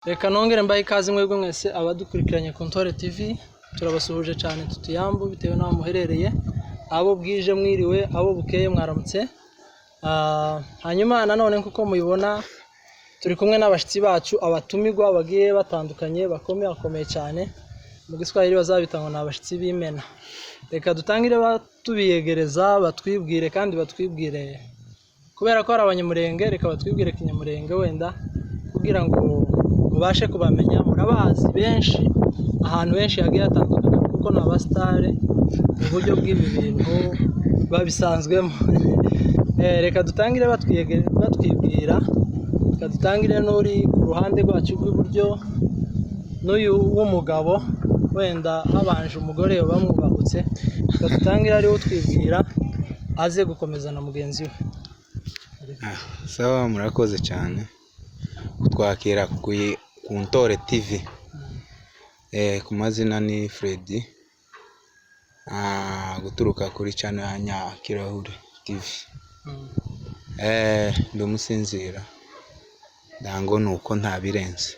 Reka nongere mbaye ikaze mwebwe mwese abadukurikiranye ku Ntore TV, turabasuhuje cyane tutuyambu bitewe n'aho muherereye, abo bwije mwiriwe, abo bukeye mwaramutse. Hanyuma nanone nkuko mubibona turi kumwe n'abashitsi bacu abatumirwa bagiye batandukanye bakomeye cyane, mu Giswahili bazabitanga n'abashitsi b'Imena. Reka dutangire batubiyegereza batwibwire kandi batwibwire kubera ko ari abanyamurenge, reka batwibwire kinyamurenge wenda kugira ngo mubashe kubamenya. Murabazi benshi ahantu henshi yagiye hatandukanye kuko n'abastare mu buryo bw'ibi bintu babisanzwemo. Reka dutangire batwibwira, reka dutangire n'uri ku ruhande rwacu rw'iburyo n'uyu w'umugabo wenda habanje umugore bamwubahutse. Reka dutangire ariwe utwibwira aze gukomeza na mugenzi we. Sawa, murakoze cyane kutwakira ku Ntore TV. Ku mazina ni Freddy, guturuka kuri channel ya Nyakirahure TV. Ndi umusinzira ndango nuko ntabirenze.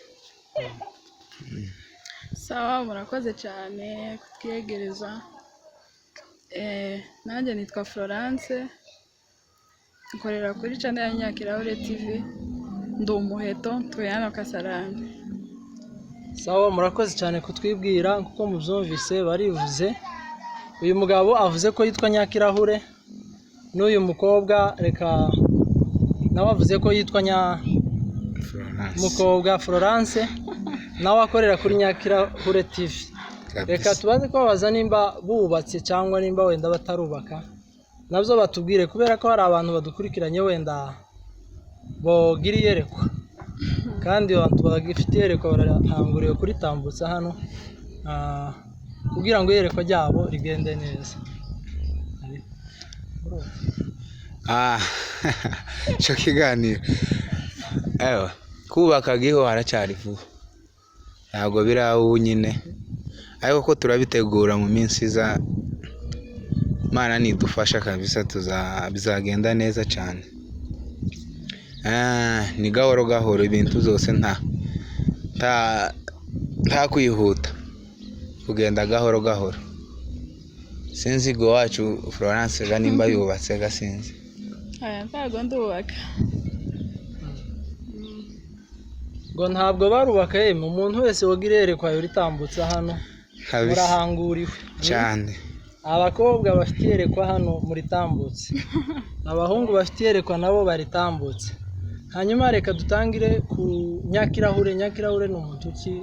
Sawa, murakoze cyane kutwegereza. Nanjye nitwa Florence, nkorera kuri channel ya Nyakirahure TV. Ndi umuheto tuyana Kasarani. Sawa, murakoze cyane kutwibwira kuko mubyumvise barivuze. Uyu mugabo avuze ko yitwa Nyakirahure, n'uyu mukobwa reka nawe avuze ko yitwa mukobwa Florence, nawe akorera kuri Nyakirahure TV. Reka tubaze ko babaza nimba bubatse cyangwa nimba wenda batarubaka, nabyo batubwire kubera ko hari abantu badukurikiranye wenda bogira iyerekwa, kandi abantu bagifite iyerekwa barahanguriwe kuritambutsa hano kugira ngo iyerekwa ryabo rigende neza. Cyo kiganiro kubaka giho haracyari vuba, ntabwo birawo nyine, ariko ko turabitegura mu minsi iza. Mana nidufasha kabisa bizagenda neza cyane. Ni gahoro gahoro, ibintu zose nta kwihuta, kugenda gahoro gahoro. Sinzi go wacu Florence nimba yubatse gasinzi. Ntabwo ndubaka. Ngo ntabwo barubaka yemwe, umuntu wese wogira iyerekwa yoritambutsa hano murahanguriwe cyane. Abakobwa bafite iyerekwa hano muritambutse, abahungu bafite iyerekwa nabo baritambutse. Hanyuma reka dutangire ku Nyakirahure. Nyakirahure ni umuntu ki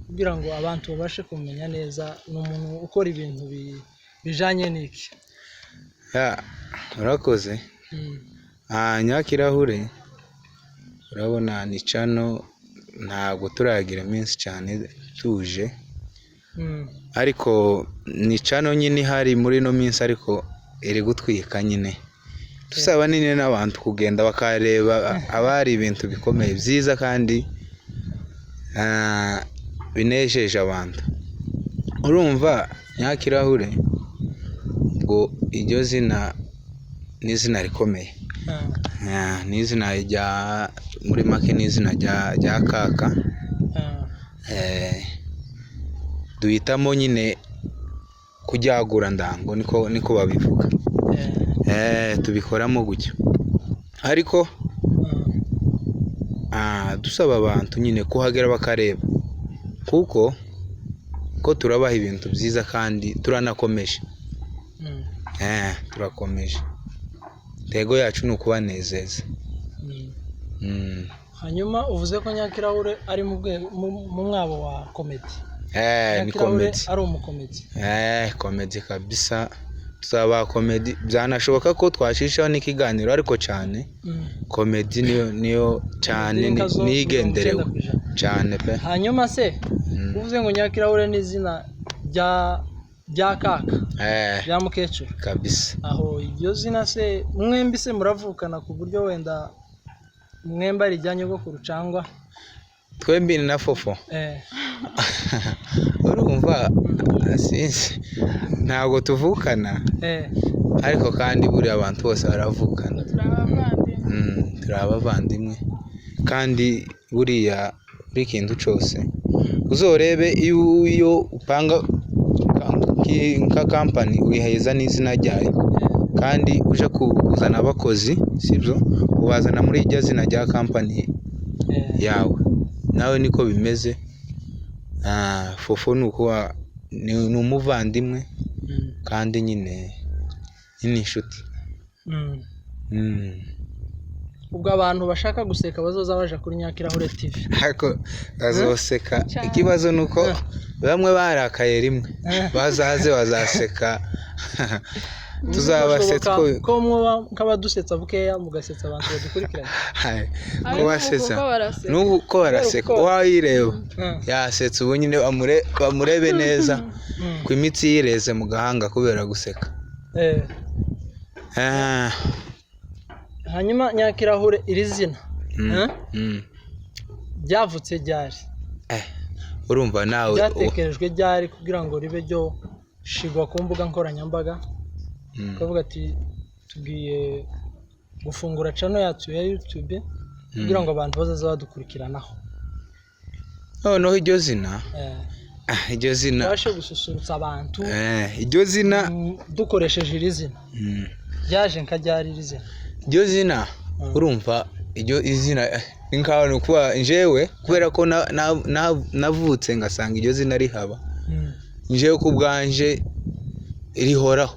kugira ngo abantu babashe kumenya neza, ni umuntu ukora ibintu bijanye n'iki? Urakoze. Nyakirahure urabona ni channel, ntabwo turagira iminsi cyane tuje, ariko ni channel nyine hari muri no minsi, ariko iri gutwika nyine. Tusaba nini n'abantu kugenda bakareba abari ibintu bikomeye byiza kandi binejeje abantu. Urumva Nyakirahure ngo iryo zina ni izina rikomeye. Ni izina rya muri make, ni izina rya kaka. Duhitamo nyine kujyagura ndango, niko babivuga. Tubikoramo gutyo, ariko dusaba abantu nyine kuhagera bakareba, kuko turabaha ibintu byiza kandi turanakomeje. Turakomeje, intego yacu ni ukubanezeza. Hanyuma uvuze ko Nyakirahure ari mu mwabo wa comedy. Ni comedy, ari umukomedi. Comedy kabisa. Tuzaba comedy, byanashoboka ko twashishaho n'ikiganiro, ariko cyane comedy niyo cyane nigenderewe cyane pe. Hanyuma se uvuze ngo Nyakirahure ni izina rya kaka, rya mukecuru kabisa. Aho iryo zina se mwembi se muravukana ku buryo wenda mwemba rijyanye bwo kurucangwa? Twembi ni na fofo. Urumva sinzi, ntabwo tuvukana, ariko kandi buri abantu bose baravukana. Turabavandimwe. Turabavandimwe kandi buriya buri kintu cyose uzorebe iyo upanga nka kampani uyiheza n'izina ryayo kandi uje kuzana abakozi sibyo ubazana muri iryo zina rya kampani yawe nawe niko bimeze. Fofo ni umuvandimwe kandi nyine ni inshuti. ubwo abantu bashaka guseka bazoza baje kuri Nyakirahure TV ariko bazoseka ikibazo nuko bamwe barakaye rimwe bazaze bazaseka tuzabasetsa ko mwoba nk'abadusetsa bukeya mugasetsa abantu badukurikiranye ko basetsa nuko baraseka wayireba yasetsa ubu nyine bamurebe neza ku imitsi yireze mu gahanga kubera guseka. Hanyuma Nyakirahure iri zina byavutse ryari? Urumva nawe byatekerejwe ryari kugira ngo ribe ryo shigwa ku mbuga nkoranyambaga kavuga ati tugiye gufungura channel yacu ya YouTube kugira ngo abantu bazaza badukurikiranaho? Noneho iryo zina bashe gususurutsa abantu iryo zina dukoresheje iri zina ryaje nka ryari iri zina? Iryo zina urumva iryo izina inkaho nukuba njewe kubera ko navutse ngasanga iryo zina rihaba njewe ku bwanje rihoraho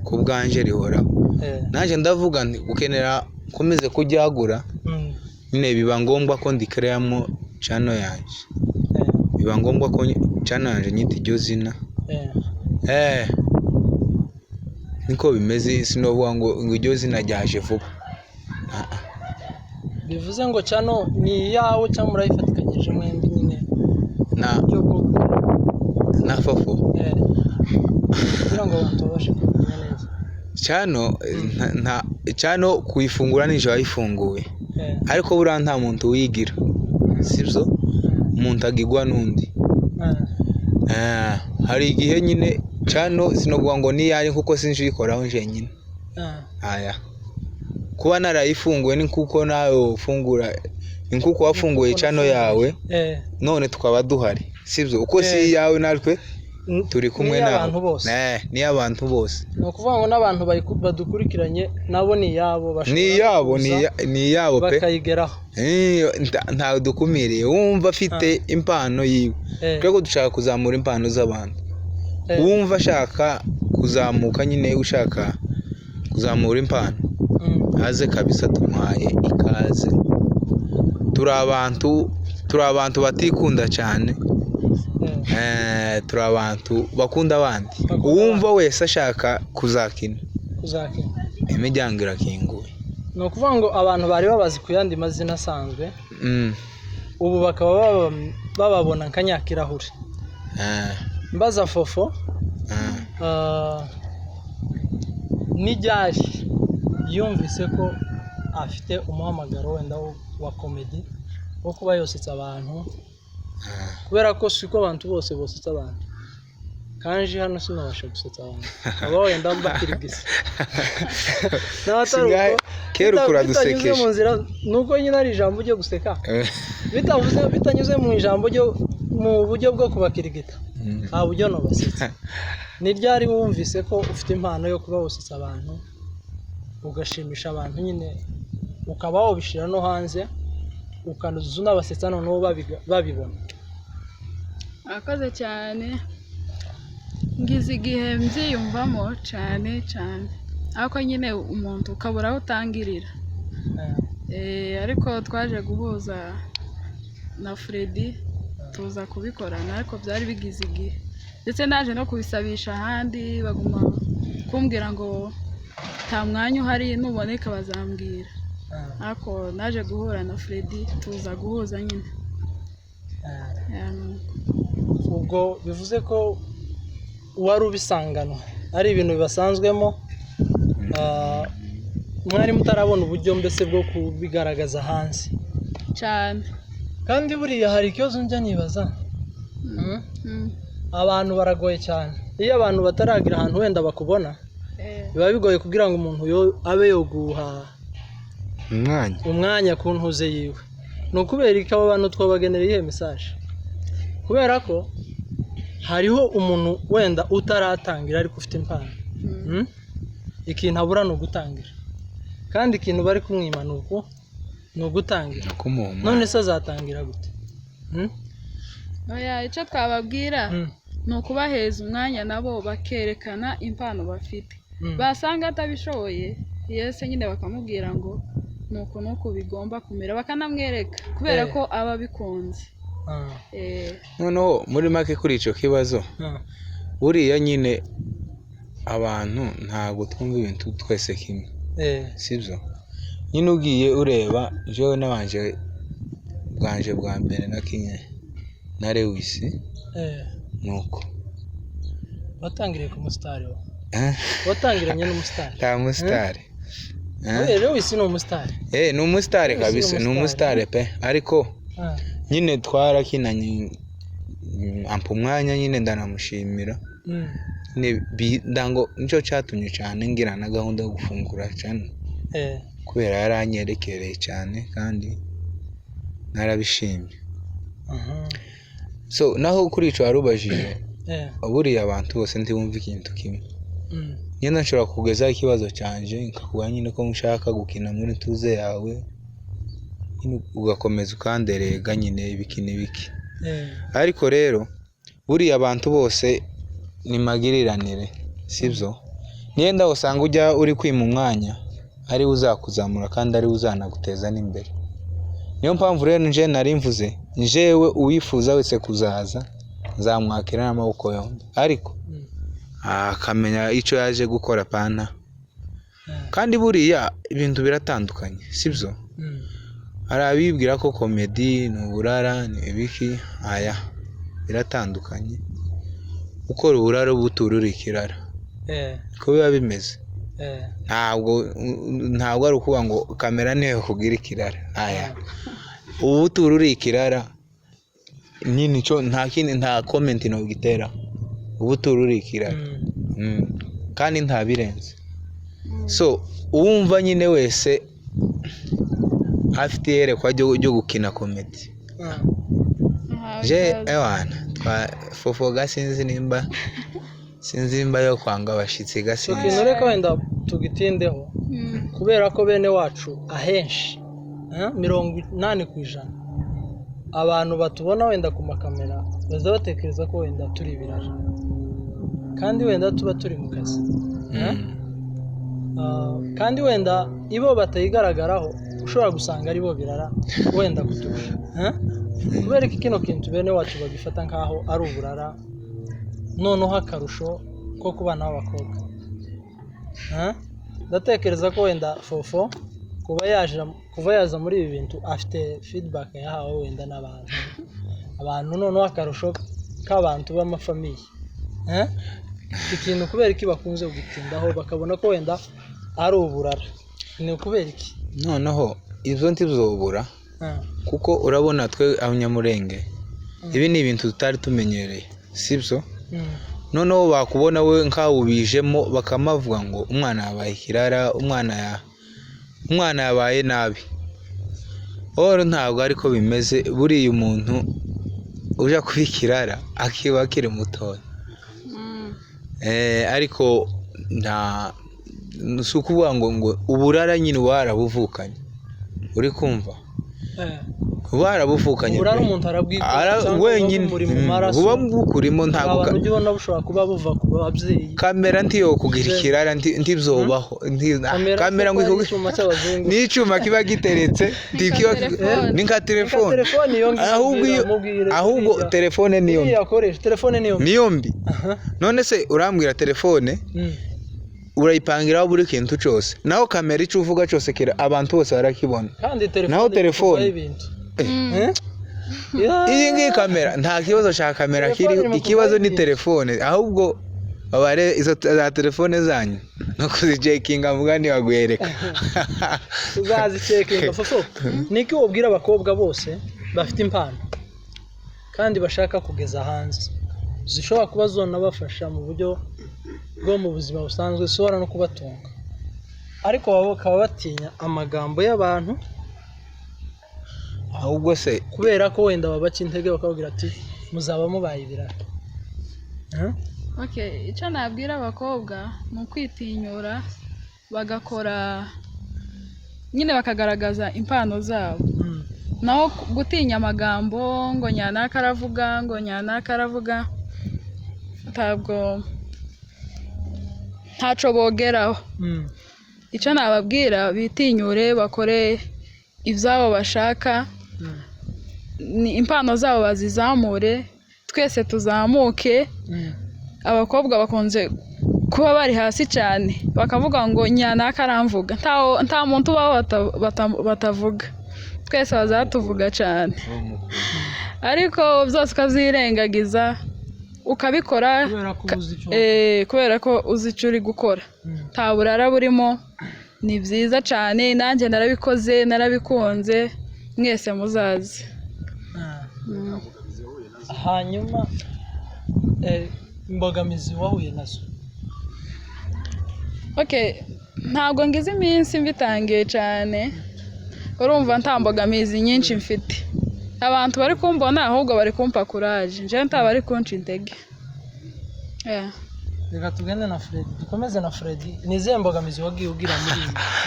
ku bwanje rihoraho naje ndavuga nti gukenera komeze kujyagura nyine biba ngombwa ko ndikreamo channel yanjye biba ngombwa ko channel yanjye nyita iryo zina niko bimeze sinovuga ngo iryo zina ryaje vuba. Bivuze ngo channel ni yawe cyangwa murayifatikanyije mwembi nyine na Fofo kugira ngo abantu babashe kumenya neza channel kuyifungura nije wayifunguye ariko buriya nta muntu wigira sibyo umuntu agigwa n'undi. Hari igihe nyine channel sinovuga ngo ni yari kuko sinje uyikoraho nje nyine kuba narayifunguye ni kuko nawe ufungura ni kuko wafunguye channel yawe none tukaba duhari sibyo uko si yawe natwe turi kumwe nabo ni abantu bose no kuvuga ngo n'abantu badukurikiranye nabo ni yabo ni yabo pe bakayigeraho nta dukumiriye wumva afite impano yiwe twego dushaka kuzamura impano z'abantu wumva ashaka kuzamuka nyine ushaka kuzamura impano aze kabisa tumuhaye ikaze. Turi abantu batikunda cyane turi abantu bakunda abandi uwumva wese ashaka kuzakina imiryango irakinguye. ni ukuvuga ngo abantu bari babazi ku yandi mazina asanzwe ubu bakaba bababona nka Nyakirahure. Mbaza Fofo nijyaje yumvise ko afite umuhamagaro wenda wa comedy wo kuba yosetsa abantu kubera ko siko abantu bose bosetsa abantu kandi hano sinabasha gusetsa abantu aba wenda mbakirigisa n'ataruko kera ukuradusekeje mu nzira nuko nyine ari ijambo ryo guseka bitanyuze mu ijambo ryo mu buryo bwo kubakirigita nta buryo no basetsa. Ni ryari wumvise ko ufite impano yo kuba wosetsa abantu ugashimisha abantu nyine ukaba wabishira no hanze ukanuzuza n'abasetsa noneho babibona? Akoze cyane ngize igihe mbyiyumvamo cyane ariko nyine umuntu ukabura aho utangirira ariko twaje guhuza na Freddy tuza kubikorana ariko byari bigize igihe ndetse naje no kubisabisha ahandi baguma kumbwira ngo nta mwanya uhari nuboneka bazambwira ariko naje guhura na Freddy tuza guhuza nyine. Ubwo bivuze ko wari ubisanganwa ari ibintu bibasanzwemo mwari mutarabona uburyo mbese bwo kubigaragaza hanze cyane kandi buriya hari ikibazo njya nibaza abantu baragoye cyane iyo abantu bataragira ahantu wenda bakubona biba bigoye kugira ngo umuntu abe yoguha umwanya ku ntuze yiwe ni ukubera iki abo bantu twabagenera iyo message kubera ko hariho umuntu wenda utaratangira ariko ufite impano ikintu abura ni ugutangira kandi ikintu bari kumwima ni ugutangira none se azatangira gute oya icyo twababwira ni ukubaheza umwanya nabo bakerekana impano bafite basanga atabishoboye yese nyine bakamubwira ngo nuko bigomba kumera bakanamwereka kubera ko aba bikunze noneho muri make kuri icyo kibazo buriya nyine abantu ntabwo twumva ibintu twese kimwe sibyo nyine ugiye ureba jewe nabanje bwanje bwa mbere na kinye na Lewis nuko watangiriye ku musitari watangiranye n'umusitari nta musitari Lewis ni umusitari ni umusitari kabisa ni umusitari pe ariko nyine twarakinanye ampa umwanya nyine ndanamushimira ndango nicyo cyatumye cyane ngira na gahunda yo gufungura cyane kubera yaranyerekereye cyane kandi narabishimye so naho kuri ico warubajije buriya abantu bose ndibumva ikintu kimwe nyine nshobora kugezaho ikibazo cyanje nkakubwira nyine ko nshaka gukina muri tuze yawe ugakomeza ukanderega nyine ibiki n'ibiki ariko rero buriya abantu bose ni magiriranire sibyo nienda usanga ujya uri kwima umwanya ari uzakuzamura kandi ari uzanaguteza n'imbere niyo mpamvu rero nje nari mvuze njewe uwifuza wese kuzaza nzamwakira n'amaboko yombi ariko akamenya icyo yaje gukora pana kandi buriya ibintu biratandukanye sibyo hari abibwira ko komedi ni uburara ni ibiki aya biratandukanye ukora uburara ubutura ikirara ko biba bimeze ntabwo ari ukuvuga ngo kamera niyo kugira ikirara aya ubutura uri ikirara nyine cyo nta comment no gitera ubutura uri ikirara kandi nta birenze so uwumva nyine wese afite yerekwa ryo gukina komedi je ewana fofoga sinzi nimba yo kwanga abashitsi gasinzi ikintu reka wenda tugitindeho kubera ko bene wacu ahenshi 80% abantu batubona wenda ku makamera baza batekereza ko wenda turi ibirara kandi wenda tuba turi mu kazi kandi wenda ibo batayigaragaraho ushobora gusanga ari bo birara wenda kuturusha kubera ko kino kintu bene wacu bagifata nkaho ari uburara noneho akarusho ko kubana n'abakobwa ndatekereza ko wenda fofo kuva yaza muri ibi bintu afite feedback yahawe wenda n'abantu noneho akarusho k'abantu b'amafamiye ikintu kubera iki bakunze gutindaho bakabona ko wenda ari uburara ni ukubera iki noneho ibyo ntibzobura kuko urabona twe abanyamurenge ibi ni ibintu tutari tumenyereye sibyo noneho bakubona we nkawubijemo bakamavuga ngo umwana yabaye ikirara umwana yabaye nabi oro ntabwo ariko bimeze buriya umuntu uja kubikirara akiba akiri mutoya ariko nta sukuvuga ngo uburara nyine warabuvukanye uri kumva barabuvukanye uburara umuntu arabwikora wenyine buba bukurimo ntabwo abantu ujye ubona bushobora kuba buva ku babyeyi kamera ntiyo kugira ikirara ntibyobaho kamera ngo n'icyuma kiba giteretse ni nka telefone ahubwo telefone niyo mbi none se urambwira telefone urayipangiraho buri kintu cyose naho kamera icyo uvuga cyose kera abantu bose barakibona naho telefone iyi ngiyi kamera nta kibazo cya kamera kiri ikibazo ni telefone ahubwo babare izo za telefone zanyu no kuzicekinga mvuga ntibaguhereka uzazicekinga fofo niki wabwira abakobwa bose bafite impano kandi bashaka kugeza hanze zishobora kuba zonabafasha mu buryo bwo mu buzima busanzwe zishobora no kubatunga ariko bakaba batinya amagambo y'abantu ahubwo se kubera ko wenda babaca intege bakabwira ati muzaba mubaye ibirara. Okay, icyo nabwira abakobwa ni ukwitinyura bagakora nyine bakagaragaza impano zabo. Naho gutinya amagambo ngo nyanaka aravuga ngo nyanaka aravuga ntaco bogeraho. Icyo nababwira bitinyure bakore ibyabo bashaka, impano zabo bazizamure, twese tuzamuke. Abakobwa bakunze kuba bari hasi cyane bakavuga ngo nyanaka aramvuga, nta muntu ubaho batavuga, twese bazatuvuga cyane. Ariko byose ukazirengagiza ukabikora kubera ko uzi icyo uri gukora, nta burara burimo. Ni byiza cyane, nanjye narabikoze narabikunze, mwese muzaze. Hanyuma imbogamizi wahuye nazo? Ntabwo ngize iminsi mbitangiye cyane, urumva nta mbogamizi nyinshi mfite. Abantu bari kumbona ahubwo bari kumpa courage, nje nta bari kunca intege. Reka tugende na Fred, dukomeze na Fred. Ni izihe mbogamizi wagiye ugira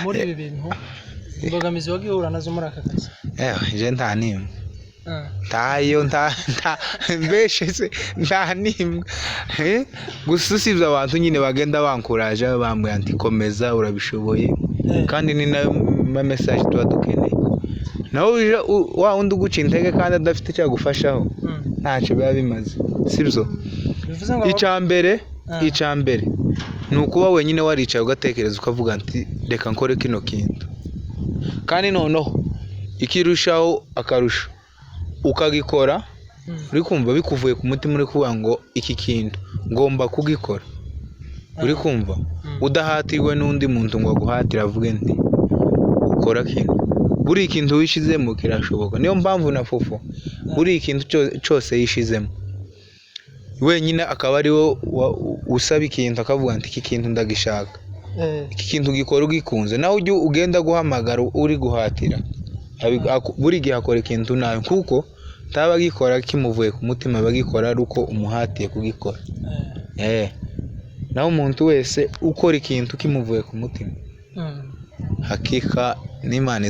muri ibi bintu? Imbogamizi wagiye uhura nazo muri aka kazi? Je nta nimwe. Tayo mbeshe se nta nimwe. Gusa usibye abantu nyine bagenda bankuraje bambwira ati komeza urabishoboye, kandi ni nayo message tuba dukeneye. Nawe wa undi uguca intege kandi adafite icyo agufashaho ntacyo biba bimaze, sibyo? Icya mbere ni ukuba wenyine waricaye ugatekereza ukavuga ati reka nkore kino kintu, kandi noneho ikirushaho akarusho ukagikora uri kumva bikuvuye ku mutima, uri kuvuga ngo iki kintu ngomba kugikora, uri kumva udahatirwe n'undi muntu ngo aguhatire avuge nti ukora kintu. Buri kintu wishizemo kirashoboka, niyo mpamvu na Fofo buri kintu cyose yishizemo wenyine akaba ari wo usaba ikintu akavuga ati iki kintu ndagishaka, iki kintu gikora ugikunze. Naho ujye ugenda guhamagara uri guhatira, buri gihe akora ikintu nawe kuko taba gikora kimuvuye ku mutima, bagikora ari uko umuhatiye kugikora. Naho umuntu wese ukora ikintu kimuvuye ku mutima, hakika n'Imana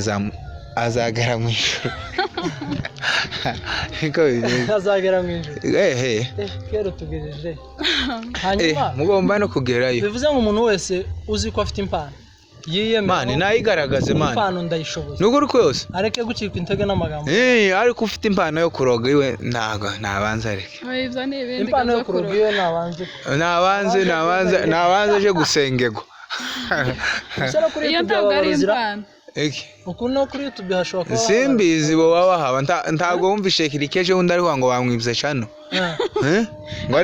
azagera mu ijuru. Azagera mu ijuru. Kero tugejeje. Hanyuma mugomba no kugerayo. Bivuze ngo umuntu wese uzi ko afite impano Mani nayigaragaze mani. Impano ndayishoboza. Nuko uri kwose. Areke gucika intege n'amagambo. Ariko ufite impano yo kuroga iwe nabanza areke. Ibyo ni ibindi. Impano yo kuroga iwe nabanze je gusengego. Iyo ntabwo ari impano. Uku no kuri YouTube hashobora kuba simbizi bo babahaba ntago wumvishe kirikeje undi ari ngo bamwibye cyano. Ngo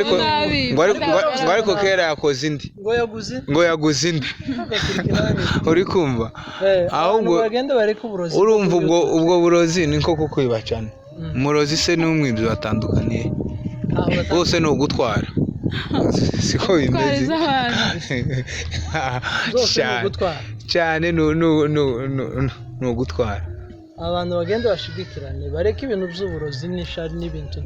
ariko kera yakoze indi. Ngo yaguze indi. Uri kumva? Ahubwo bagende bareka uburozi. Urumva ubwo burozi niko kukwiba cyane. Umurozi se n'umwibyi batandukaniye. Bose no gutwara. Siko bimeze. Cyane no gutwara. Abantu bagenda bashigikirane bareka ibintu by'uburozi n'ishari n'ibintu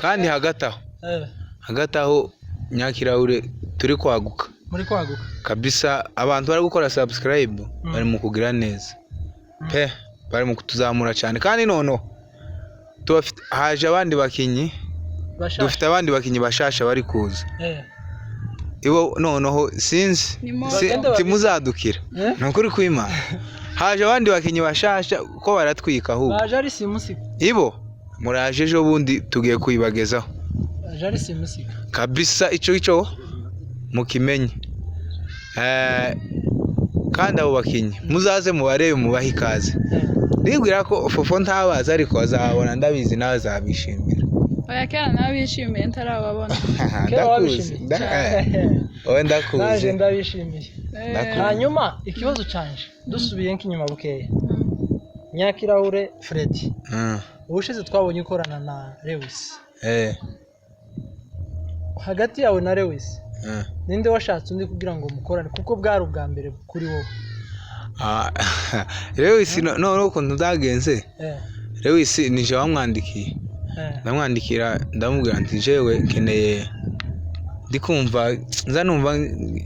kandi hagati aho Nyakirahure turi kwaguka. Muri kwaguka kabisa, abantu bari gukora subscribe bari mu kugira neza pe, bari mu kutuzamura cyane, kandi noneho tubafite haje abandi bakinyi, dufite abandi bakinyi bashasha bari kuza. Ibo noneho sinzi timuzadukira nukuri kwima. Haje abandi bakinyi bashasha ko baratwika ahubwo. Baje ari simusika. Ibo muraje ejo bundi tugiye kuyibagezaho. Baje ari simusika. Kabisa ico mukimenye. Kandi abo bakinyi muzaze mubarebe mubahe ikaze. Nibwira ko Fofo ntabaza ariko azabona, ndabizi nawe azabishimira. Oya kera nabishimiye ntarababona. Ndakuzi. Oya ndakuzi. Naje ndabishimiye. Hanyuma ikibazo canje dusubiye nk'inyuma bukeya. Nyakirahure Fred. Ubushize twabonye ukorana na Lewis. Hagati yawe na Lewis. Ninde washatse undi kugira ngo mukorane kuko bwari ubwa mbere kuri wowe? Lewis no ukuntu ndagenze. Lewis nije wamwandikiye ndamwandikira ndamubwira nti jewe nkeneye ndikumva nza numva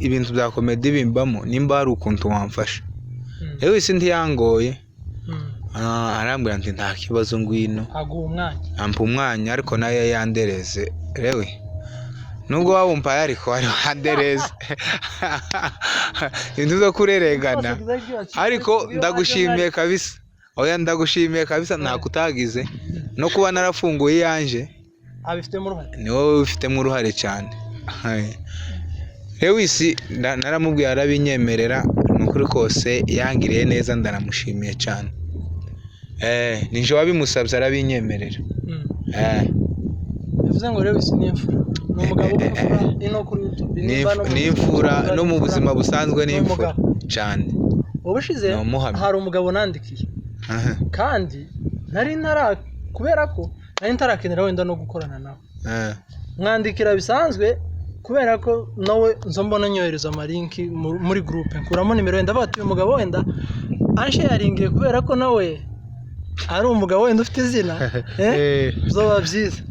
ibintu bya comedy bimbamo nimba ari ukuntu wamfasha. Lewis ntiyangoye arambwira nti nta kibazo ngwino ampa umwanya ariko nayo yandereze rewe nubwo wawumpa ariko ari wandereze intu zo kureregana ariko ndagushimiye kabisa. Oya ndagushimiye kabisa nakutagize no kuba narafunguye yanje abifitemo uruhare ni wowe ufitemo uruhare cyane. Lewis naramubwiye arabinyemerera nukuri kose yangiriye neza ndanamushimiye cyane. Ninje wabimusabye arabinyemerera. bivuze ngo Lewis ni imfura n'umugabo w'imfura ino kuri YouTube ni imfura no mu buzima busanzwe ni imfura cyane. Ubushize hari umugabo nandikiye kandi nari kubera ko nari ntarakenera wenda no gukorana nawe mwandikira bisanzwe kubera ko nawe nzo mbona nyohereza amalinki muri groupe nkuramo nimero wenda batuye umugabo wenda ansharingiye kubera ko nawe ari umugabo wenda ufite izina zoba byiza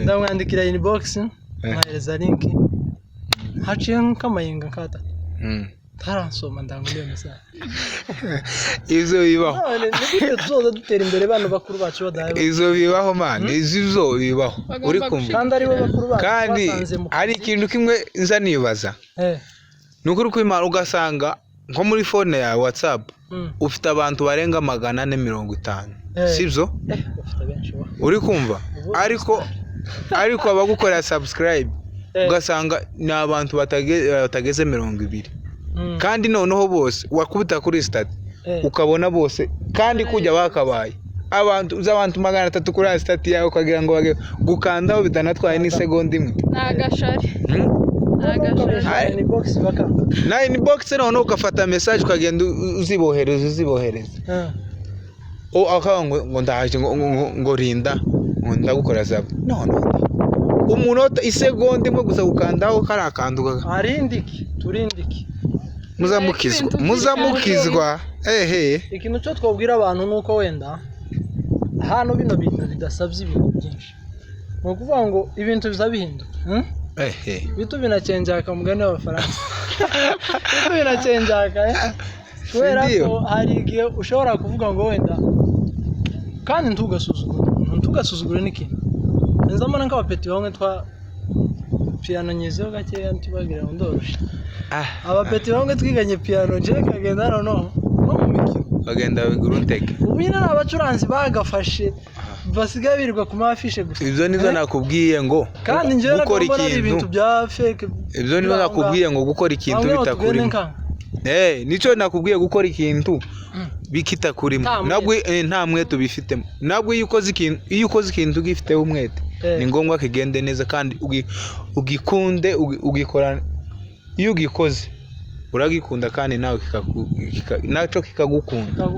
ndamwandikira inbox mwahereza linki haciye nk'amayinga nkata taransoma ndanguriye message izo bibaho none tuzoza dutera imbere bano bakuru bacu badaye izo bibaho man izo bibaho uri kumva kandi ari bo bakuru bacu kandi ari ikintu kimwe nza nibaza nukuri kwimana ugasanga nko muri phone ya WhatsApp ufite abantu barenga 450 sibyo uri kumva ariko abagukorera subscribe ugasanga ni abantu batageze 200 kandi noneho bose wakubita kuri stat ukabona bose kandi kujya bakabaye abantu 300 kuri stat yawe ukagira ngo bage gukandaho bitanatwaye ni segonda imwe nagashari na inbox noneho ukafata message ukagenda uzibohereza akawa ngo ndaje ngo rinda ngo ndagukora zabo umunota isegonda imwe gusa gukandaho karakanduka arindiki turindiki muzamukizwa ikintu cyo twabwira abantu nuko wenda hano bino bintu bidasabye ibintu byinshi no kuvuga ngo ibintu bizabihinduka bitu binacenjaka mugane w'abafaransa bitu binacenjaka kubera ko hari igihe ushobora kuvuga ngo wenda kandi ntugasuzugure n'ikintu nzamana nk'abapeti bamwe twa piano nyezeho gakeya ntibagira ngo ndoroshe abapeti bamwe twiganye piano je kagenda no mu mikino bagenda biguruteke ubina abacuranzi bagafashe basigaye birirwa ku mafishe gusa ibyo nizo nakubwiye ngo kandi njye gukora ikintu bya fake ibyo nizo nakubwiye ngo gukora ikintu bitakuri nico nakubwiye gukora ikintu bikitakurimo nabwo nta mwete bifitemo nabwo iyo ukoze ikintu gifiteho umwete ni ngombwa kigende neza kandi ugikunde ugikora iyo ugikoze uragikunda kandi nawe naco kikagukunda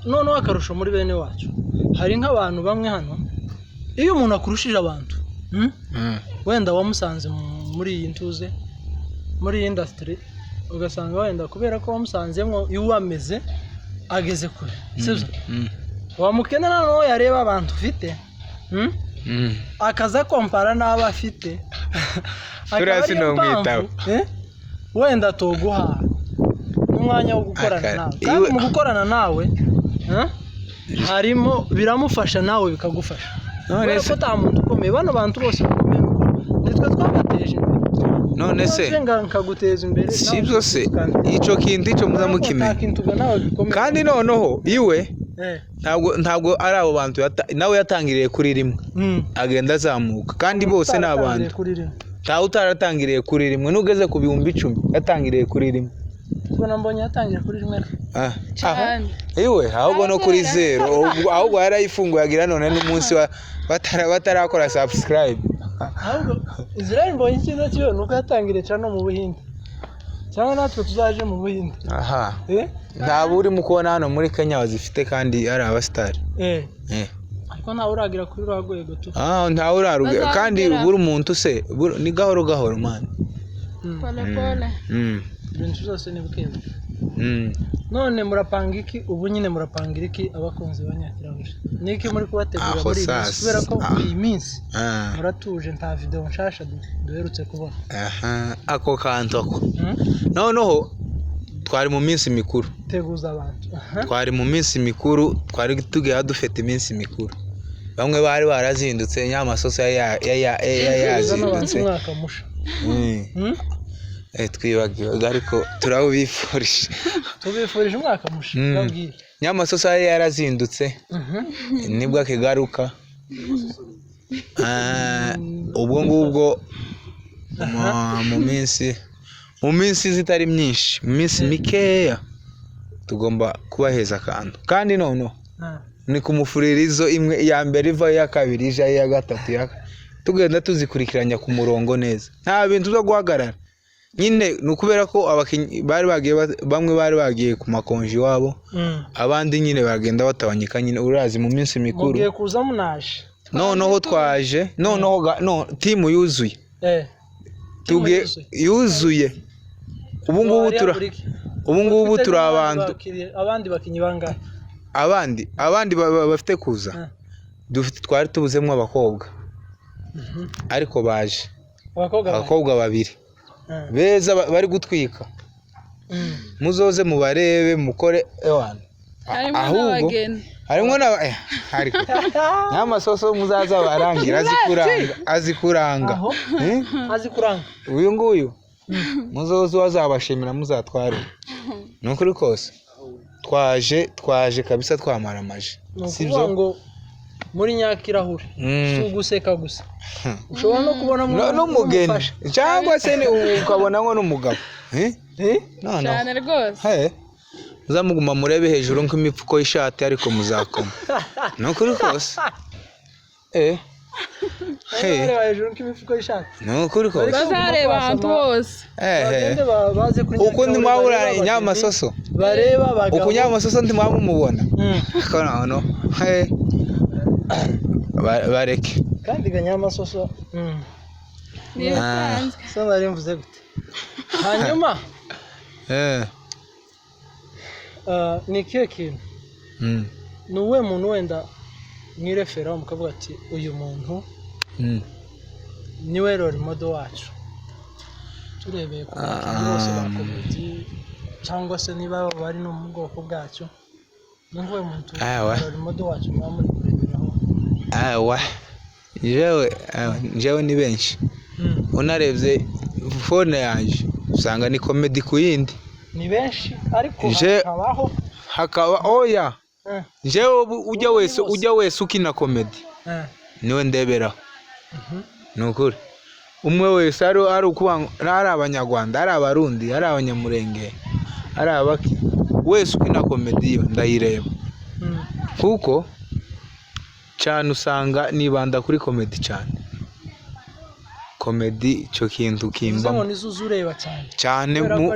no akarusho muri bene wacu hari nk'abantu bamwe hano iyo umuntu akurushije abantu wenda wamusanze muri iyi ntuze muri iyi industry ugasanga wenda kubera ko wamusanzemo yuwameze ageze kure sibyo wamukenera no yareba abantu ufite akaza kompara n'aba afite turasi no mwitabo wenda toguha umwanya wo gukorana nawe kandi mu gukorana nawe harimo biramufasha nawe bikagufasha none se ta muntu ukomeye bano bantu bose bakomeye nitwe twabateje none se nkaguteza imbere sibyo se ico kintu ico muzamukimenya kandi noneho iwe ntabwo ari abo bantu nawe yatangiriye kuri rimwe agenda azamuka kandi bose ni abantu ntawe utaratangiriye kuri rimwe nugeze ku 10,000 yatangiriye kuri rimwe ubona mbonye yatangiriye kuri rimwe iwe ahubwo no kuri 0 ahubwo yarayifunguye agira none n'umunsi batarakora subscribe ahubwo Israel mbonye ikiza cyo nuko yatangiriye cyane mu Buhinde cyangwa natwe tuzaje mu Buhinde ntabwo uri mu kubona hano muri Kenya bazifite kandi ari abastar ariko ntawe uragira kuri rwego tu ntawe uraruga kandi buri umuntu se ni gahoro man pole ibintu byose ni bukeye none murapanga iki ubu nyine murapangira iki abakunzi banyakirabuja niki muri kubategura Aho muri iyi minsi sasa. kubera ko iyi minsi Ah, muratuje nta video nshasha duherutse kubona aha, ako kantu ako. Hmm? Noneho twari mu minsi mikuru. teguza abantu Twari mu minsi mikuru, twari tugiye dufite iminsi mikuru. Bamwe bari barazindutse nyamasoso yazindutse. umwaka musha Hmm? Twibagiwe ariko turawubifurije. tubifurije umwaka musha Mm. babwire Nyamasoso yarazindutse nibwo akigaruka. Ubwo ngubwo mu minsi zitari myinshi, mu minsi mikeya tugomba kubaheza akantu. Kandi noneho ni ku mufuririzo imwe iya mbere iva iya kabiri ija iya gatatu tugenda tuzikurikiranya ku murongo neza, nta bintu byo guhagarara. Nyine ni ukubera ko abakinnyi bamwe bari bagiye ku makonji iwabo, abandi nyine bagenda batabanyika. Nyine urazi mu minsi mikuru mugiye kuza munaje noneho twaje, noneho timu yuzuye, yuzuye. Ubu ngubu turi abantu. abandi bakinnyi bangahe abandi bafite kuza, twari tubuzemo abakobwa ariko baje abakobwa babiri beza bari gutwika. Muzoze mubarebe mukore ewana. Ahubwo harimo ariko nyamasoso muzaza barangira azikuranga uyu nguyu muzoze wazabashimira muzatware. Nukuri kose twaje kabisa twamaramaje. Sibyo ngo muri Nyakirahure si uguseka gusa, ushobora no kubona n'umugeni cyangwa se ukabona ngo n'umugabo cyane rwose. Muzamuguma murebe hejuru nk'imifuko y'ishati ariko muzakoma. Nukuri kose nukuri kose bazareba ahantu hose. uko ndimwabura Nyamasoso bareba abagabo, uko Nyamasoso ndimwamumubona ko nono bareke kandi Nyamasoso nisanzwe so nari mvuze gute. Hanyuma ni kihe kintu ni uwe muntu wenda mwirefera mukavuga ati uyu muntu niwe role model wacu, turebeye ku bakinnyi bose ba comedy cyangwa se niba bari no mu bwoko bwacu, ni uwe muntu role model wacu mwamuri kureberaho? Jewe ni benshi. Unarebye phone yanjye usanga ni comedy ku yindi, ni benshi ariko hakaba oya. Jewe ujya wese ukina comedy niwe ndeberaho. Nukuri umwe wese ari ukuba ari abanyarwanda, ari abarundi, ari abanyamurenge, ari abaki wese ukina comedy yo ndayireba, kuko cyane usanga nibanda kuri comedy cyane. Comedy cyo kintu kimba nizo uzureba cyane mu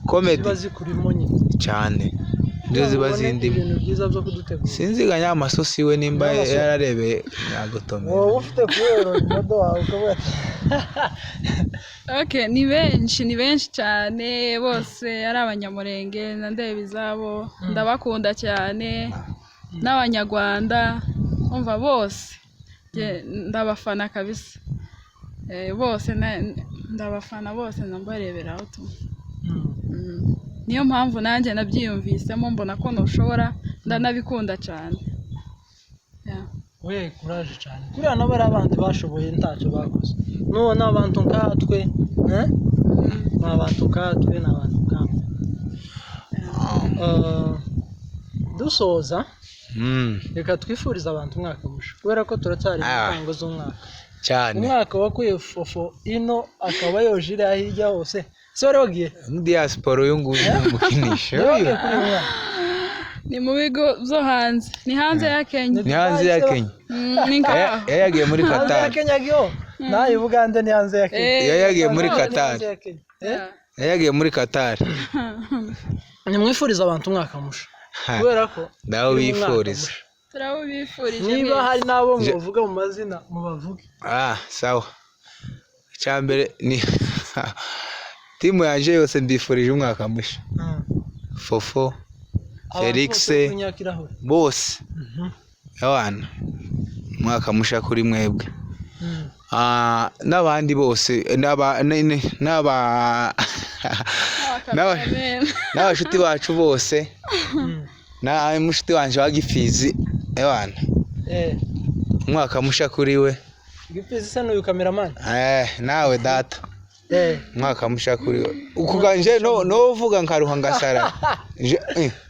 comedy cyane ndizo ziba zindi sinzi ga Nyamasoso we nimba yararebeye Nyagotome. Wowe ufite kuwero modo wawe ukavuga okay, ni benshi cyane, bose ari abanyamurenge na ndebe izabo ndabakunda cyane, n'abanyarwanda umva bose ndabafana kabisa. Bose ndabafana bose nambareberaho tu. Niyo mpamvu nanjye nabyiyumvisemo mbona ko ntushobora ndanabikunda cyane. We courage cyane kuriya nabo ari abandi bashoboye ntacyo bakoze. None abantu nkatwe n'abantu nkatwe dusoza reka twifuriza abantu umwaka musha, kubera ko turacyari mu ntango z'umwaka cyane. Umwaka wakuye fofo ino akaba yojire ahijya hose. Sore wagiye mu diaspora uyu nguyu mukinisha ni mu bigo byo hanze, ni hanze ya Kenya. Ni hanze ya Kenya. Yagiye muri Qatar. Hanze ya Kenya giyo nayo Uganda ni hanze ya Kenya. Yagiye muri Qatar. Yagiye muri Qatar. Nimwifuriza abantu umwaka musha, kubera ko ndaho bifuriza. Turabifurije. Niba hari nabo muvuga mu mazina mubavuge. Sawa. Cyambere ni timu yaje yose mbifurije umwaka musha. Fofo, Abantu Felix, bose Nyakirahure. bose abana umwaka musha kuri mwebwe. N'abandi bose n'abashuti bacu bose na mushuti wanje wa Gifizi abana umwaka musha kuri we. Gifizi se n'uyu cameraman nawe data umwaka musha kuri we ukuganje no vuga nkaruha ngasara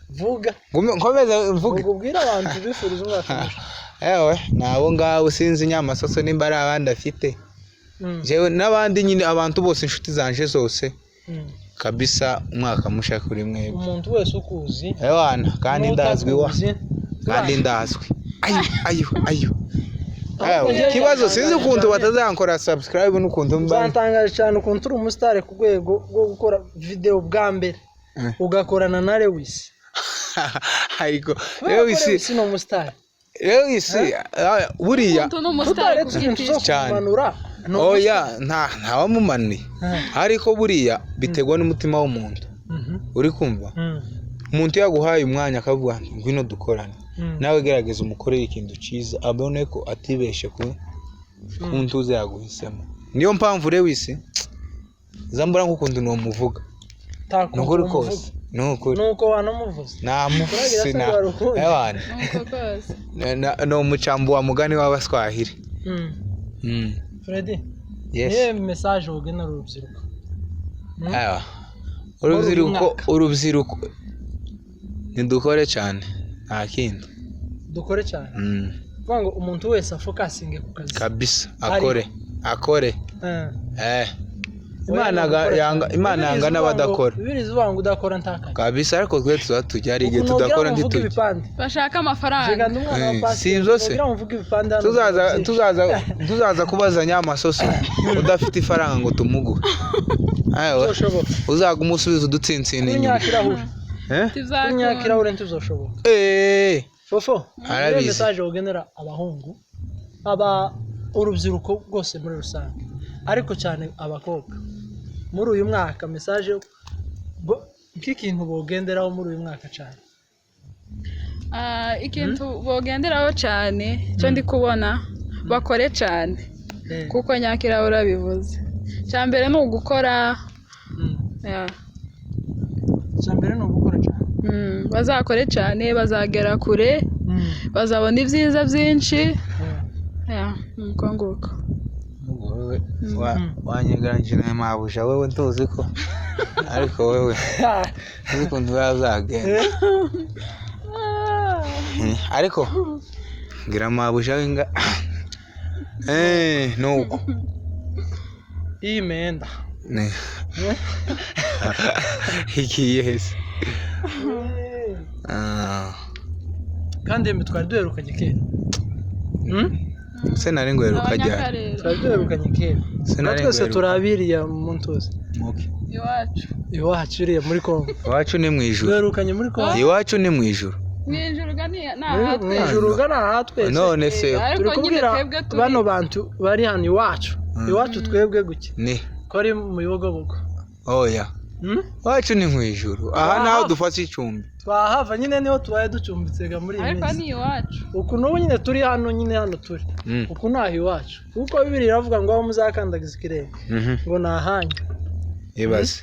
vuga nkomeza mvuga ubwira abantu bifuriza umwaka musha. Ewe nabo ngabo sinzi Nyamasoso nimba ari abandi afite jewe n'abandi nyine abantu bose inshuti zanje zose kabisa umwaka musha kuri mwebwe. Umuntu wese ukuzi ewana kandi ndazwi ayo kibazo sinzi ukuntu batazankora subscribe n'ukuntu mbantangaje cyane ukuntu uri umustar ku rwego rwo gukora video bwa mbere ugakorana na Lewis. Ariko Lewis no umustar buriya cyane oya nta wamumani ariko buriya bitegwa n'umutima w'umuntu uri kumva. Umuntu yaguhaye umwanya akavuga ngwino dukorane nawe gerageza umukorere ikintu cyiza abone ko atibeshe ku ntuze yaguhisemo. Niyo mpamvu Lewis zambura nk'ukuntu no muvuga nukuri kose nuko wanamuvuze namuvuze abana no mucambo wa mugani w'abaswahili. Freddy yes message ugenera urubyiruko. urubyiruko ntidukore cyane nta kindi dukore cyane kuvuga ngo umuntu wese afokasinge ku kazi kabisa akore Imana yanga n'abadakora biriza ubanga udakora ntakaye kabisa ariko twe tujya ari igihe tudakora ntitujye bashaka amafaranga si zose tuzaza kubaza Nyamasoso udafite ifaranga ngo tumuguhe uzaga umusubiza udutsintsina inyuma Nyakirahure ntuzoshoboka. Fofo message ugenera abahungu urubyiruko rwose muri rusange ariko cyane abakobwa muri uyu mwaka message nk'ikintu bogenderaho muri uyu mwaka cyane. Ikintu bogenderaho cyane cyo ndi kubona bakore cyane kuko Nyakirahure bivuze cyambere no gukora cyambere no gukora cyane bazakore cyane bazagera kure bazabona ibyiza byinshi nuko nguko. Wanyegaranje na mabusha wewe ntuzi ko ariko wewe uzi ukuntu bazagenda ariko ngira mabusha winga nuko imenda ikiye hese kandi twari duherukanye kera se nari ngweruka cyane twari duherukanye kera twese turabiriya mu ntuzi iwacu uriya muri Kongo iwacu ni mu ijuru duherukanye muri Kongo iwacu ni mu ijuru ijuru gana hatwese none se turi kubwira bano bantu bari hano iwacu twebwe guke ni ko ari mu bibogobogo oya iwacu ni mu ijuru aha naho dufata icumbi twahava nyine niho tubaye ducumbitsega muri iyi minsi ariko ni iwacu uku n'ubu nyine turi hano turi uku naho iwacu kuko Bibiliya iravuga ngo aho muzakandagiza ikirenge ngo ni ahanyu ibaze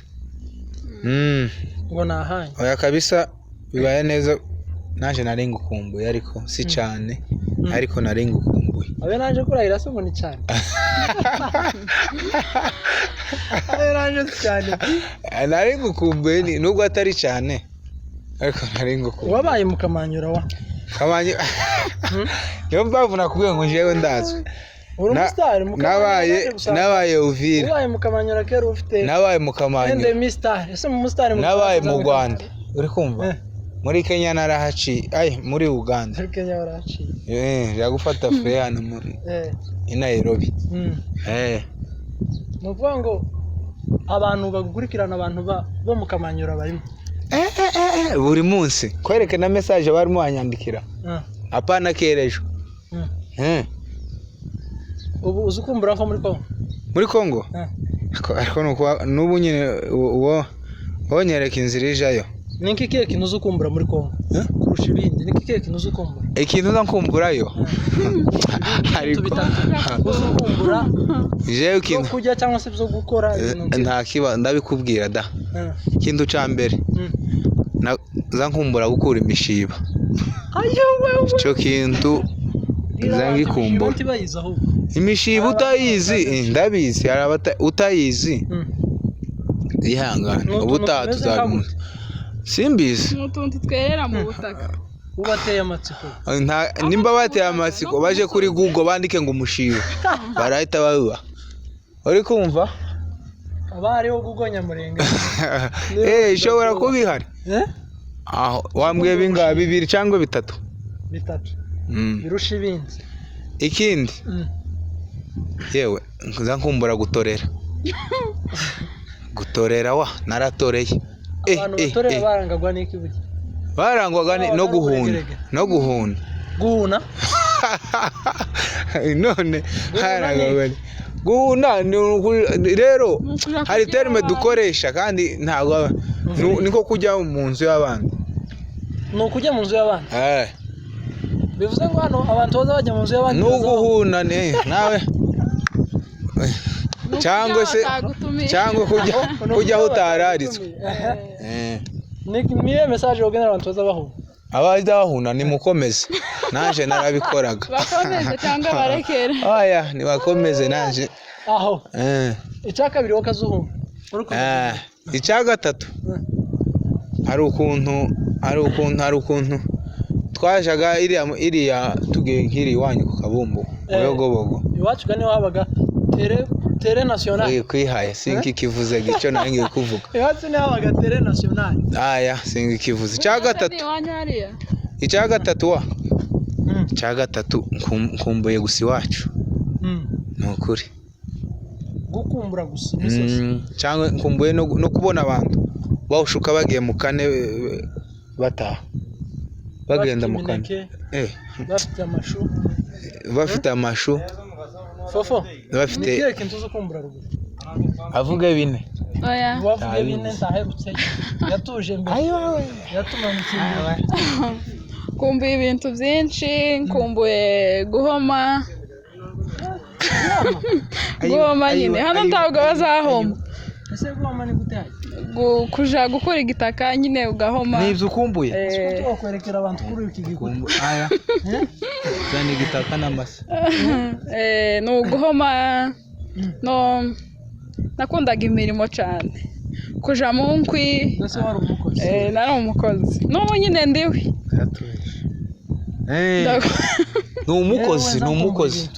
ngo ni ahanyu oya kabisa bibaye neza naje nari ngukumbuye ariko si cyane ariko nari ngukumbuye abe naje kurahira se ngo ni cyane abe naje cyane nari ngukumbuye nubwo atari cyane ariko nari ngukumbuye wabaye mu Kamanyura wa Kamanyura yo mpamvu nakubwiye ngo jewe ndazwe nabaye Uvira wabaye mu Kamanyura kera ufite nabaye mu Kamanyura ese mu mustar nabaye mu Rwanda uri kumva muri Kenya narahaci muri Uganda muri Kenya warahaci yagufata fre hano i Nairobi nuvuga ngo abantu bagukurikirana abantu bo mu Kamanyura barimo buri munsi kwerekana message barimo anyandikira apana kerejo ubu uzukumbura ko muri Kongo ariko nuko nubu nyine uwo wonyereka inzira ijayo Niki kihe kintu uzi ukumbura muri Kongo kurusha ibindi? Niki kihe kintu uzi ukumbura? Ikintu nzakumburayo Ibintu bitatu uzi ukumbura jewe byo ikintu kurya cyangwa se byo gukora ibintu nta kiba ndabikubwira da. Ikintu ca mbere nzakumbura gukura imishiba. Ico kintu nzangikumbura. Imishiba utayizi ndabizi hari utayizi ihangana ubutaha tuzagumu simbizi n'utundi twerera mu butaka ubateye amatsiko. Nimba bateye amatsiko baje kuri Google bandike ngo umushiba barahita babiba. Uri kumva abariho Google Nyamurenga ishobora kuba ihari aho wambwiye bingahe 2 cyangwa 3 birusha ibindi. Ikindi yewe nzakumbura gutorera wa naratoreye. Abantu batorera barangagwa n'iki burya? Barangwaga no guhuna none harangagwa guhuna rero hari terme dukoresha kandi ntabwo niko kujya mu nzu y'abandi. No kujya mu nzu y'abandi bivuze ngo hano abantu baza bajya mu nzu y'abandi no guhuna nawe cyangwa kujya utararitswe. Niye message yogenera abantu baza bahuna. Abaza bahuna ni mukomeze nanje narabikoraga. Bakomeze cyangwa barekere. Oya ni bakomeze nanje. Aho icya kabiri wakazuhuma. Icya gatatu hari ukuntu twajaga iriya tugiye nkiri iwanyu ku Kabumbu Uyogobogo. Iwacu gane wabaga tere national. Kwihaye sinki kivuze gico nangiye kuvuga. Iwacu ne wabaga tere national. Sinki kivuze. Icya gatatu nkumbuye gusa iwacu. Nukuri gukumbura gusa cyangwa nkumbuye no kubona abantu bawushuka bagiye mu kane bataha bagenda mu kane bafite amashu fofo bafite nikiye kintu zo kumbura ruguru avuga bine wavuga bine ntahebutse yatuje mbere yatumanutse kumbuye ibintu byinshi nkumbuye guhoma nyine hano ntabwo bazahoma. Ese guhoma ni gute? Kuja gukora igitaka nyine ugahoma. Nibyo ukumbuye? Kwerekera abantu kuri iki gikumbu. Zani igitaka n'amase. No guhoma no nakundaga imirimo cyane. Kuja mu nkwi. Ese wari umukozi? Nari umukozi. No nyine ndiwe. Ni umukozi.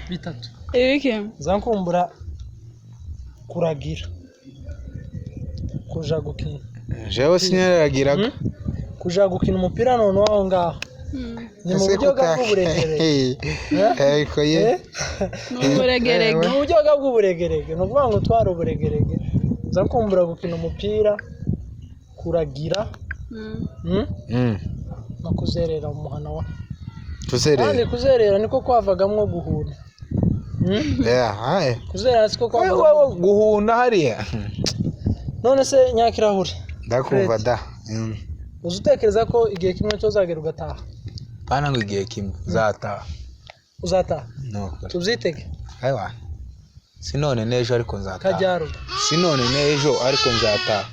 Bitatu. Ibiki? Zankumbura kuragira. Kuja gukina. Jewe sinyaragiraga. Kuja gukina umupira none waho ngaho. Ni mu buryo bw'uburegerege. Ariko ye. N'uburegerege. Mu buryo bw'uburegerege. No kuvuga ngo twari uburegerege. Zankumbura gukina umupira, kuragira. No kuzerera mu muhana wa. Kandi kuzerera niko kwavagamwo guhuna. Kuzerera siko kwavagamwo guhuna hariya. None se Nyakirahuri ndakumva da. Uzutekereza ko igihe kimwe cyo zagera ugataha? Bana ngo igihe kimwe uzataha. Uzataha? No. Tubyitege. Aiwa. Sinone nejo ariko nzataha. Kajyaro. Sinone nejo ariko nzataha.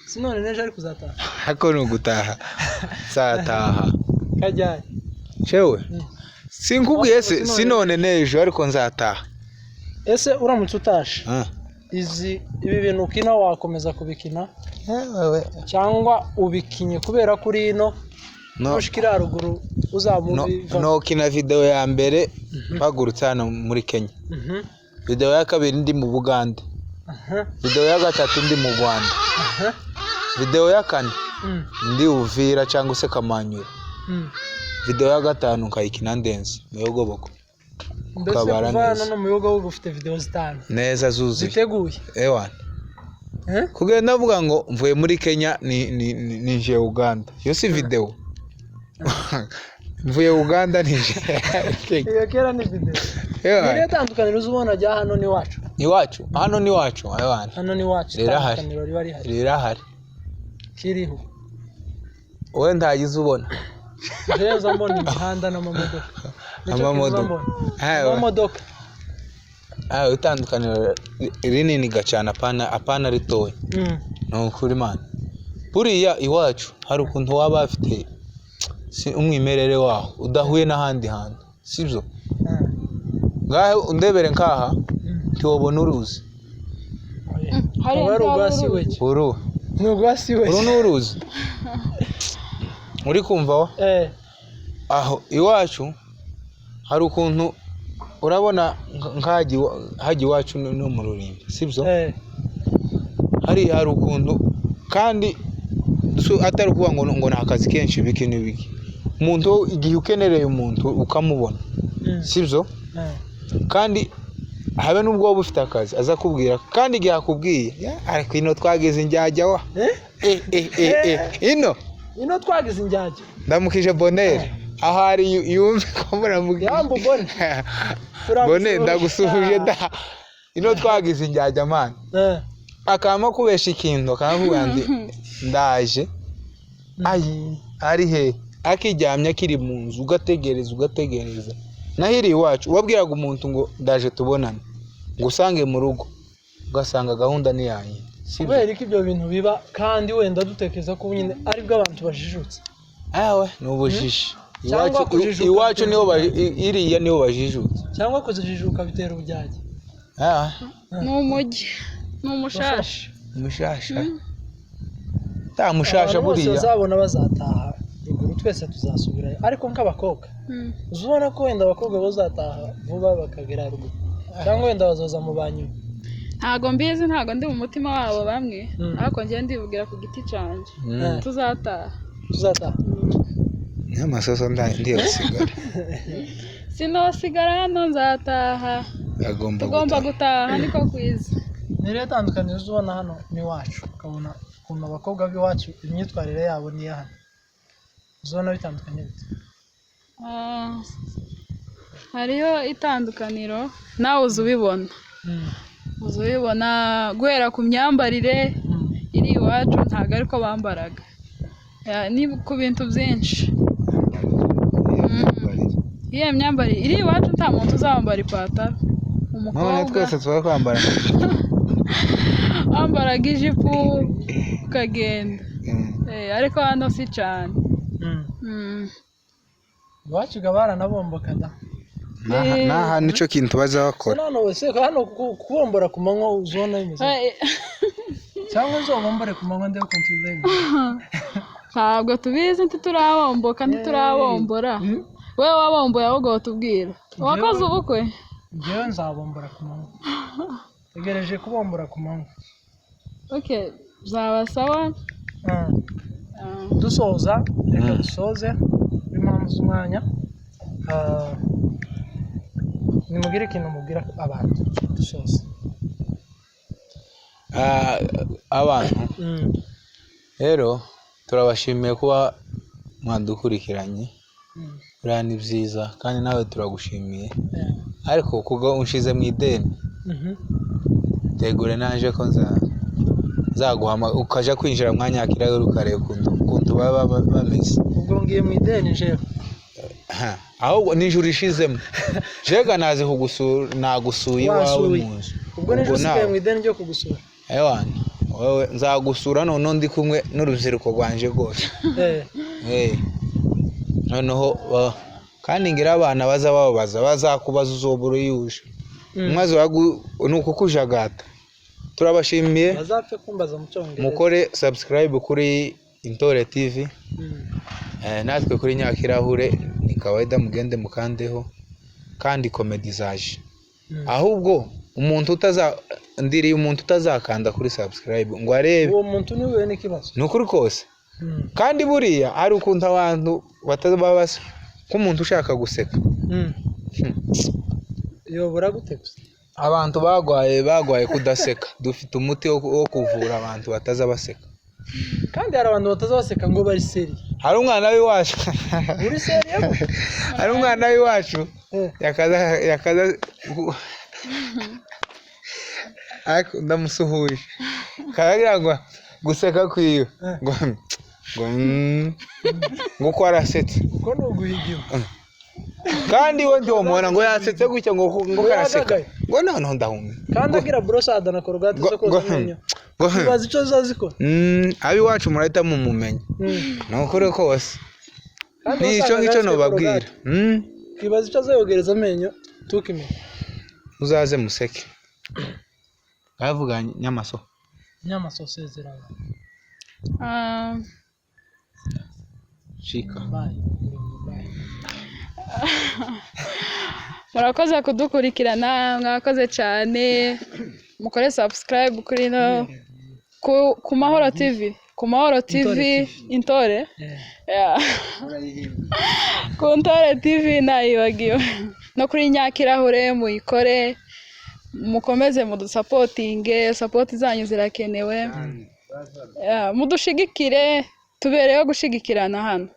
Sinone nejo ariko uzataha. Hako no gutaha. Zataha. Kajyaro. Chewe. Sinkubwiye se sinone nejo ariko nzataha. Ese uramutse utashe? Ibi bintu ukina wakomeza kubikina? Cyangwa ubikinye kubera kuri ino ushikira ruguru uzamubiva? No kina video ya mbere bagurutse hano muri Kenya. Video ya kabiri ndi mu Buganda. Video ya gatatu ndi mu Rwanda. Video ya kane ndi Uvira cyangwa se Kamanyura. Video ya gatanu nkayikina Ndenze Uyogobogo. Mbese kuvana no mu Uyogobogo ufite video zitanu neza zuzuye ziteguye. Ewana kugenda avuga ngo mvuye muri Kenya ni nje Uganda. Yo si video. Mvuye Uganda ni nje Kenya. Iyo kera ni video. Ni tandukaniro uzubona jya hano ni wacu. iwacu hano ni wacu abana hano ni wacu Rirahari. itandukaniro riba rihari rirahari kiriho wowe ntagize ubona reza mbona imihanda n'amamodoka amamodoka itandukaniro rinini gacana apana ritoya ni ukuri mana buriya iwacu hari ukuntu waba afite umwimerere waho udahuye n'ahandi hantu sibyo ngaho undebere nkaha ntiwabona uruzi hari urwasiweke uru ni urwasiweke uru ni uruzi uri kumva wa aho iwacu hari ukuntu urabona nk'ahajya iwacu no mu rurimbi sibyo hari ukuntu kandi atari ukuvuga ngo ni akazi kenshi biki n'ibiki umuntu igihe ukenereye umuntu ukamubona sibyo kandi habe n'ubwo waba ufite akazi aza kubwira kandi igihe akubwiye ariko ino twagize injyajya wa ino twagize injyajya ndamukije bonere aho ari yumve ko muramubwira yambu bonere ndagusuhuje da ino twagize injyajya man akama kubesha ikintu akavuga ndi ndaje ari he akiryamye akiri mu nzu ugategereza nahiri iwacu wabwiraga umuntu ngo ndaje tubonane ngo usange mu rugo ugasanga gahunda ni yanyu kubera ko ibyo bintu biba kandi wenda dutekereza ko nyine ari bwo abantu bajijutse ni ubujiji iwacu niho iriya niho bajijutse cyangwa kuzijijuka bitera ubujyage ni umujyi ni umushasha ta mushasha buriya bazabona bazataha ruguru twese tuzasubirayo ariko nk'abakobwa uzubona ko wenda abakobwa bazataha vuba bakagera ruguru cyangwa wenda bazoza mu banyuma ntago mbizi ntago ndi mu mutima wabo bamwe ariko njye ndivugira ku giti cyanjye tuzataha n'amasoso ndiyosigara sinosigara hano nzataha tugomba gutaha niko kwiza ni rero tandukaniro uzubona hano ni wacu ukabona ukuntu abakobwa b'iwacu imyitwarire yabo ni hano uzubona bitandukanye bite hariho itandukaniro nawe uzubibona guhera ku myambarire iri iwacu ntabwo ariko bambaraga ni ku bintu byinshi iyo myambarire iri iwacu nta muntu uzambara ipataro umukobwa twese tuba twambara wambaraga ijipo ukagenda ariko hano si cyane iwacu ga baranabomboka da naha nico kintu baza bakora hano kubombora ku manywa uzona bimeze cyangwa uzobombore ku manywa ndebe ukuntu bimeze ntabwo tubizi ntiturabomboka ntiturabombora wowe wabomboye ahubwo watubwira wakoze ubukwe njyewe nzabombora ku manywa tegereje kubombora ku manywa byaba sawa dusoza reka dusoze impamvu z'umwanya nimugire ikintu mubwira abantu dusoza abantu rero turabashimiye kuba mwadukurikiranye buriya ni byiza kandi nawe turagushimiye ariko kuko unshize mu ideni tegure naje ko nzaguhama ukaja kwinjira mwanya yakirayo ukareba ukuntu baba bameze ubwo ngiye mu ideni jewe ahubwo nijoro ishizemo jega naze kugusura nagusuye iwawe mu nzu ubwo nijoro usigaye mu ideni ryo kugusura wowe nzagusura none ndi kumwe n'urubyiruko rwanje rwose noneho kandi ngira abana baza bababaza bazakubaza uzobura yuje maze nuko kujagata turabashimiye bazapfe kumbaza mu cyongereza mukore subscribe kuri Intore TV natwe kuri Nyakirahure ni kawaida mugende mukandeho kandi comedy zaje ahubwo umuntu utazakanda kuri subscribe ngo arebe uwo muntu ni we n'ikibazo nukuri kose kandi buriya hari ukuntu abantu batababasa nk'umuntu ushaka guseka yobora gute gusa abantu bagwaye kudaseka dufite umuti wo kuvura abantu batazabaseka kandi hari abantu batazabaseka ngo bari seri hari umwana w'iwacu uri seri hari umwana w'iwacu yakaza ariko ndamusuhuje karagira ngo guseka kwiwe ngo ko arasetse uko ni uguhigira kandi we ndimubona ngo yasetse gutya ngo karaseka ngo noneho ndahumye kandi agira borosada na korogate zo koza amenyo ibaza icyo zazikora ab'iwacu murahita mumumenya ni ukuri kose nicyo nobabwira ibaza icyo azayogereza amenyo tukimenya uzaze museke bavuga nyamaso sezerano shika murakoze kudukurikirana mwakoze cyane mukore subscribe kuri no ku Mahoro TV Intore ku Ntore TV nayibagiwe no kuri Nyakirahure muyikore mukomeze mudusapotinge support zanyu zirakenewe mudushigikire tubereyeho gushigikirana hano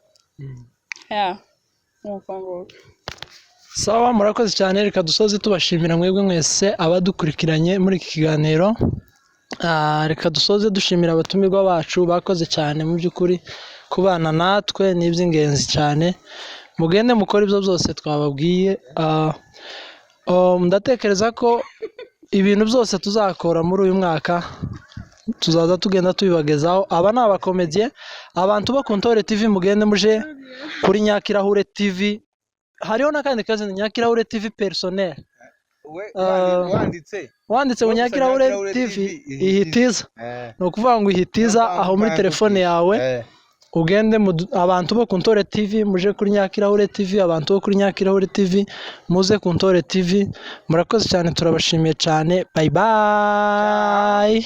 sawa murakoze cyane reka dusoze tubashimira mwebwe mwese abadukurikiranye muri iki kiganiro reka dusoze dushimira abatumirwa bacu bakoze cyane mu by'ukuri kubana natwe n'iby'ingenzi cyane mugende mukora ibyo byose twababwiye ndatekereza ko ibintu byose tuzakora muri uyu mwaka tuzaza tugenda tubibagezaho aba ni abakomediye abantu bo ku Ntore TV mugende muje kuri Nyakirahure TV hariho n'akandi kazi Nyakirahure TV personnel wanditse ngo Nyakirahure TV ihitiza ni ukuvuga ngo ihitiza aho muri telefone yawe ugende abantu bo ku Ntore TV muje kuri Nyakirahure TV abantu bo kuri Nyakirahure TV muze ku Ntore TV murakoze cyane turabashimiye cyane bye bye